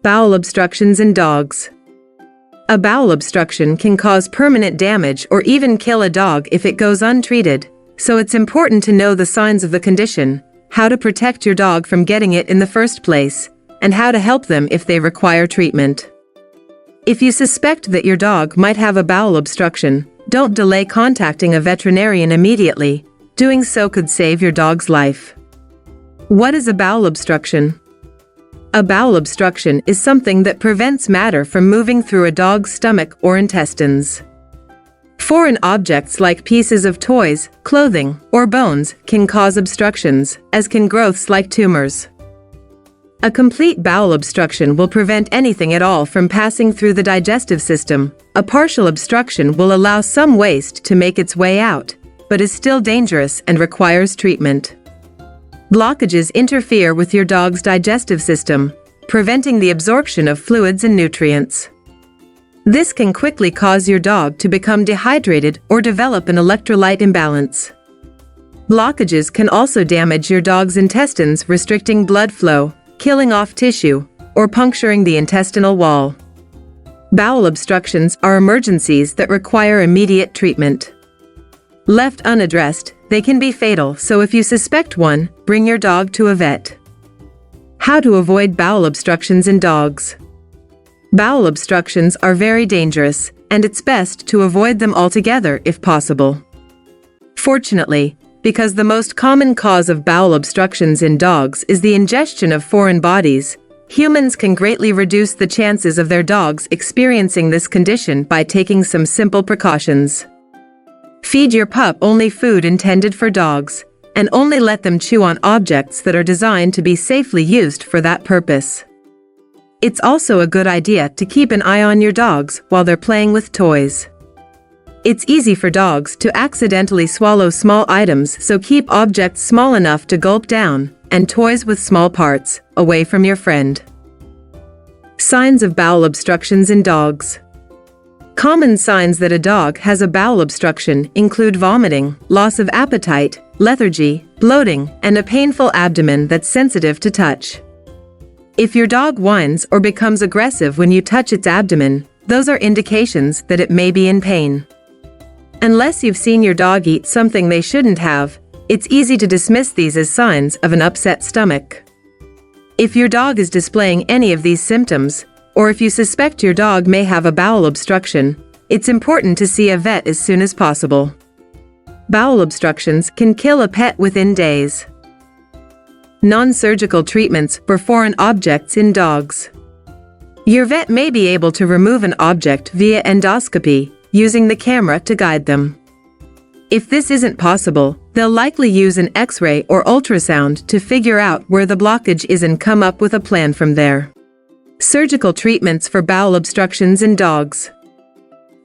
Bowel obstructions in dogs. A bowel obstruction can cause permanent damage or even kill a dog if it goes untreated, so it's important to know the signs of the condition, how to protect your dog from getting it in the first place, and how to help them if they require treatment. If you suspect that your dog might have a bowel obstruction, don't delay contacting a veterinarian immediately. Doing so could save your dog's life. What is a bowel obstruction? A bowel obstruction is something that prevents matter from moving through a dog's stomach or intestines. Foreign objects like pieces of toys, clothing, or bones can cause obstructions, as can growths like tumors. A complete bowel obstruction will prevent anything at all from passing through the digestive system. A partial obstruction will allow some waste to make its way out, but is still dangerous and requires treatment. Blockages interfere with your dog's digestive system, preventing the absorption of fluids and nutrients. This can quickly cause your dog to become dehydrated or develop an electrolyte imbalance. Blockages can also damage your dog's intestines, restricting blood flow, killing off tissue, or puncturing the intestinal wall. Bowel obstructions are emergencies that require immediate treatment. Left unaddressed, they can be fatal, so if you suspect one, bring your dog to a vet. How to avoid bowel obstructions in dogs. Bowel obstructions are very dangerous, and it's best to avoid them altogether if possible. Fortunately, because the most common cause of bowel obstructions in dogs is the ingestion of foreign bodies, humans can greatly reduce the chances of their dogs experiencing this condition by taking some simple precautions. Feed your pup only food intended for dogs, and only let them chew on objects that are designed to be safely used for that purpose. It's also a good idea to keep an eye on your dogs while they're playing with toys. It's easy for dogs to accidentally swallow small items, so keep objects small enough to gulp down, and toys with small parts, away from your friend. Signs of bowel obstructions in dogs. Common signs that a dog has a bowel obstruction include vomiting, loss of appetite, lethargy, bloating, and a painful abdomen that's sensitive to touch. If your dog whines or becomes aggressive when you touch its abdomen, those are indications that it may be in pain. Unless you've seen your dog eat something they shouldn't have, it's easy to dismiss these as signs of an upset stomach. If your dog is displaying any of these symptoms, or if you suspect your dog may have a bowel obstruction, it's important to see a vet as soon as possible. Bowel obstructions can kill a pet within days. Non-surgical treatments for foreign objects in dogs. Your vet may be able to remove an object via endoscopy, using the camera to guide them. If this isn't possible, they'll likely use an X-ray or ultrasound to figure out where the blockage is and come up with a plan from there. Surgical treatments for bowel obstructions in dogs.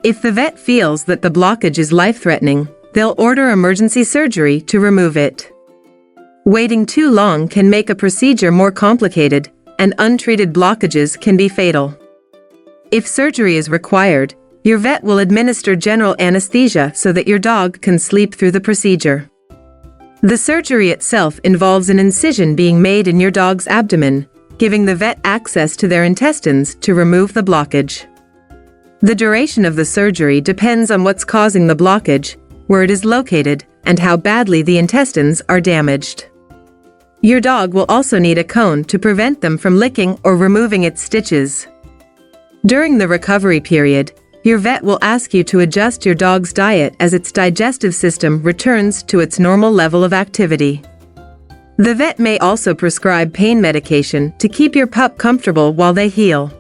If the vet feels that the blockage is life-threatening, they'll order emergency surgery to remove it. Waiting too long can make a procedure more complicated, and untreated blockages can be fatal. If surgery is required, your vet will administer general anesthesia so that your dog can sleep through the procedure. The surgery itself involves an incision being made in your dog's abdomen, giving the vet access to their intestines to remove the blockage. The duration of the surgery depends on what's causing the blockage, where it is located, and how badly the intestines are damaged. Your dog will also need a cone to prevent them from licking or removing its stitches. During the recovery period, your vet will ask you to adjust your dog's diet as its digestive system returns to its normal level of activity. The vet may also prescribe pain medication to keep your pup comfortable while they heal.